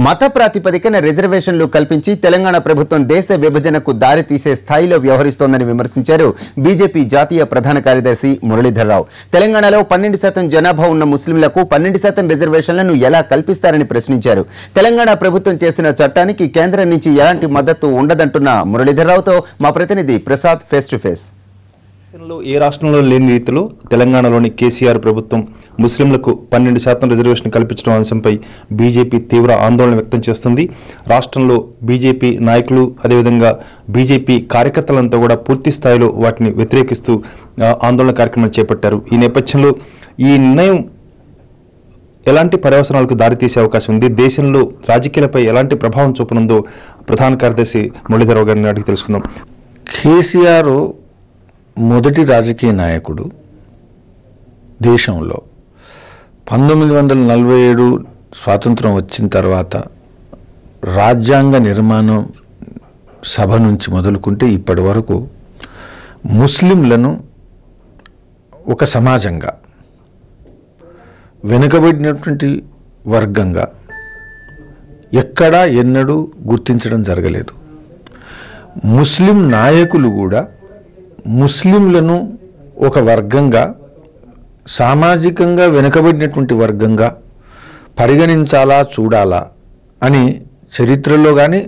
మత ప్రాతిపదికన రిజర్వేషన్లు కల్పించి తెలంగాణ ప్రభుత్వం దేశ విభజనకు దారి తీసే స్థాయిలో వ్యవహరిస్తోందని విమర్శించారు బీజేపీ జాతీయ ప్రధాన కార్యదర్శి మురళీధర్ రావు. తెలంగాణలో 12% జనాభా ఉన్న ముస్లింలకు 12% రిజర్వేషన్లను ఎలా కల్పిస్తారని ప్రశ్నించారు. తెలంగాణ ప్రభుత్వం చేసిన చట్టానికి కేంద్రం నుంచి ఎలాంటి మద్దతు ఉండదంటున్న మురళీధర్ రావుతో మా ప్రతినిధి ప్రసాద్ ఫేస్ టు ఫేస్. ఏ రాష్ట్రంలో లేని రీతిలో తెలంగాణలోని కేసీఆర్ ప్రభుత్వం ముస్లింలకు 12% రిజర్వేషన్ కల్పించడం అంశంపై బీజేపీ తీవ్ర ఆందోళన వ్యక్తం చేస్తుంది. రాష్ట్రంలో బీజేపీ నాయకులు అదేవిధంగా బీజేపీ కార్యకర్తలంతా కూడా పూర్తి స్థాయిలో వాటిని వ్యతిరేకిస్తూ ఆందోళన కార్యక్రమాలు చేపట్టారు. ఈ నేపథ్యంలో ఈ నిర్ణయం ఎలాంటి పర్యవసనాలకు దారితీసే అవకాశం ఉంది, దేశంలో రాజకీయాలపై ఎలాంటి ప్రభావం చూపనుందో ప్రధాన కార్యదర్శి మురళీధర్ రావు గారిని అడిగి తెలుసుకుందాం. కేసీఆర్ మొదటి రాజకీయ నాయకుడు. దేశంలో 1947 స్వాతంత్రం వచ్చిన తర్వాత రాజ్యాంగ నిర్మాణం సభ నుంచి మొదలుకుంటే ఇప్పటి వరకు ముస్లింలను ఒక సమాజంగా, వెనుకబడినటువంటి వర్గంగా ఎక్కడా ఎన్నడూ గుర్తించడం జరగలేదు. ముస్లిం నాయకులు కూడా ముస్లింలను ఒక వర్గంగా, సామాజికంగా వెనుకబడినటువంటి వర్గంగా పరిగణించాలా, చూడాలా అని చరిత్రలో కానీ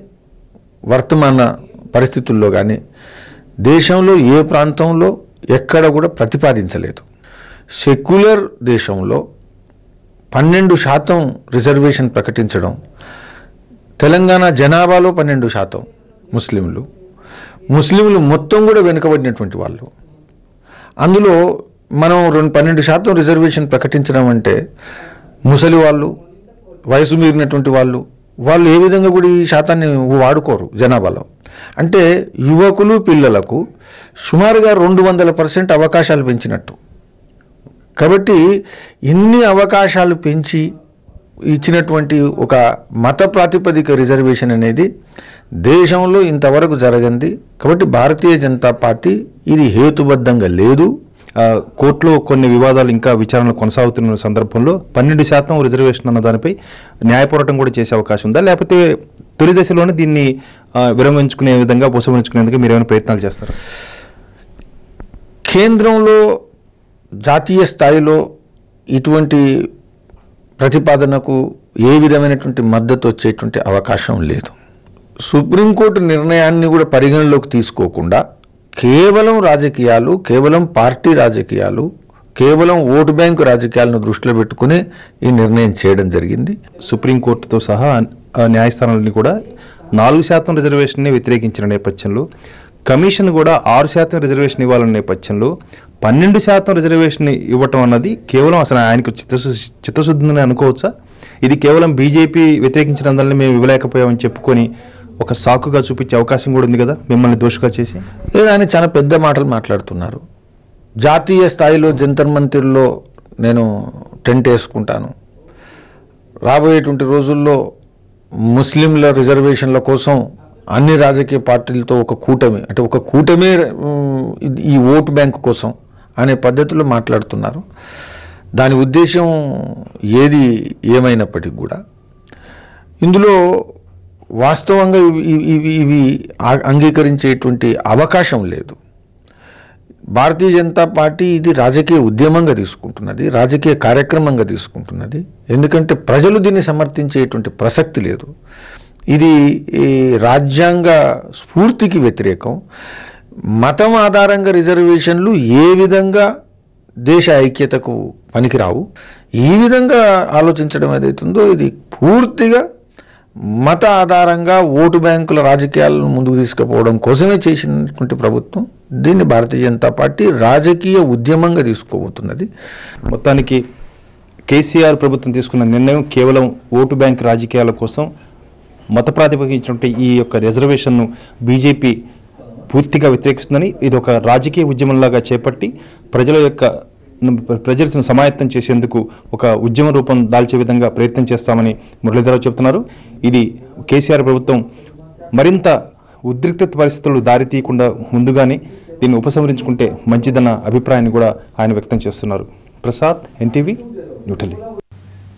వర్తమాన పరిస్థితుల్లో కానీ దేశంలో ఏ ప్రాంతంలో ఎక్కడ కూడా ప్రతిపాదించలేదు. సెక్యులర్ దేశంలో 12% రిజర్వేషన్ ప్రకటించడం, తెలంగాణ జనాభాలో 12% ముస్లింలు మొత్తం కూడా వెనుకబడినటువంటి వాళ్ళు. అందులో మనం 12% రిజర్వేషన్ ప్రకటించడం అంటే ముసలి వాళ్ళు, వయసు మీరినటువంటి వాళ్ళు ఏ విధంగా కూడా ఈ శాతాన్ని వాడుకోరు జనాభాలో. అంటే యువకులు, పిల్లలకు సుమారుగా 200% అవకాశాలు పెంచినట్టు. కాబట్టి ఇన్ని అవకాశాలు పెంచి ఇచ్చినటువంటి ఒక మత ప్రాతిపదిక రిజర్వేషన్ అనేది దేశంలో ఇంతవరకు జరగంది. కాబట్టి భారతీయ జనతా పార్టీ ఇది హేతుబద్ధంగా లేదు. కోర్టులో కొన్ని వివాదాలు ఇంకా విచారణలు కొనసాగుతున్న సందర్భంలో 12% రిజర్వేషన్ అన్న దానిపై న్యాయ పోరాటం కూడా చేసే అవకాశం ఉందా, లేకపోతే తొలి దశలోనే దీన్ని విరమించుకునే విధంగా, ఉపసంహరించుకునేందుకు మీరు ఏమైనా ప్రయత్నాలు చేస్తారా? కేంద్రంలో జాతీయ స్థాయిలో ఇటువంటి ప్రతిపాదనకు ఏ విధమైనటువంటి మద్దతు వచ్చేటువంటి అవకాశం లేదు. సుప్రీంకోర్టు నిర్ణయాన్ని కూడా పరిగణలోకి తీసుకోకుండా కేవలం రాజకీయాలు, కేవలం పార్టీ రాజకీయాలు, కేవలం ఓటు బ్యాంకు రాజకీయాలను దృష్టిలో పెట్టుకుని ఈ నిర్ణయం చేయడం జరిగింది. సుప్రీంకోర్టుతో సహా న్యాయస్థానాలని కూడా 4% రిజర్వేషన్ని వ్యతిరేకించిన నేపథ్యంలో, కమిషన్ కూడా 6% రిజర్వేషన్ ఇవ్వాలనే నేపథ్యంలో 12% రిజర్వేషన్ ఇవ్వటం అన్నది కేవలం అసలు ఆయనకు చిత్తశుద్ధిని అనుకోవచ్చా? ఇది కేవలం బీజేపీ వ్యతిరేకించినందువల్ల మేము ఇవ్వలేకపోయామని చెప్పుకొని ఒక సాకుగా చూపించే అవకాశం కూడా ఉంది కదా, మిమ్మల్ని దోషిగా చేసి. ఆయన చాలా పెద్ద మాటలు మాట్లాడుతున్నారు. జాతీయ స్థాయిలో జంతర్ మంతర్లో నేను టెంట్ వేసుకుంటాను, రాబోయేటువంటి రోజుల్లో ముస్లింల రిజర్వేషన్ల కోసం అన్ని రాజకీయ పార్టీలతో ఒక కూటమి, అంటే ఒక కూటమే ఈ ఓటు బ్యాంకు కోసం అనే పద్ధతిలో మాట్లాడుతున్నారు. దాని ఉద్దేశం ఏది ఏమైనప్పటికీ కూడా ఇందులో వాస్తవంగా ఇవి అంగీకరించేటువంటి అవకాశం లేదు. భారతీయ జనతా పార్టీ ఇది రాజకీయ ఉద్యమంగా తీసుకుంటున్నది, రాజకీయ కార్యక్రమంగా తీసుకుంటున్నది. ఎందుకంటే ప్రజలు దీన్ని సమర్థించేటువంటి ప్రసక్తి లేదు. ఇది రాజ్యాంగ స్ఫూర్తికి వ్యతిరేకం. మతం ఆధారంగా రిజర్వేషన్లు ఏ విధంగా దేశ ఐక్యతకు పనికిరావు. ఈ విధంగా ఆలోచించడం ఏదైతుందో ఇది పూర్తిగా మత ఆధారంగా ఓటు బ్యాంకుల రాజకీయాలను ముందుకు తీసుకుపోవడం కోసమే చేసినటువంటి ప్రభుత్వం. దీన్ని భారతీయ జనతా పార్టీ రాజకీయ ఉద్యమంగా తీసుకోబోతున్నది. మొత్తానికి కేసీఆర్ ప్రభుత్వం తీసుకున్న నిర్ణయం కేవలం ఓటు బ్యాంక్ రాజకీయాల కోసం మత ప్రాతిపదించినటువంటి ఈ యొక్క రిజర్వేషన్ను బీజేపీ పూర్తిగా వ్యతిరేకిస్తుందని, ఇది ఒక రాజకీయ ఉద్యమంలాగా చేపట్టి ప్రజలను సమాయత్తం చేసేందుకు ఒక ఉద్యమ రూపం దాల్చే విధంగా ప్రయత్నం చేస్తామని మురళీధరరావు చెబుతున్నారు. ఇది కేసీఆర్ ప్రభుత్వం మరింత ఉద్రిక్త పరిస్థితులు దారి తీయకుండా ముందుగానే దీన్ని ఉపసంహరించుకుంటే మంచిదన్న అభిప్రాయాన్ని కూడా ఆయన వ్యక్తం చేస్తున్నారు. ప్రసాద్, ఎన్టీవీ, న్యూఢిల్లీ.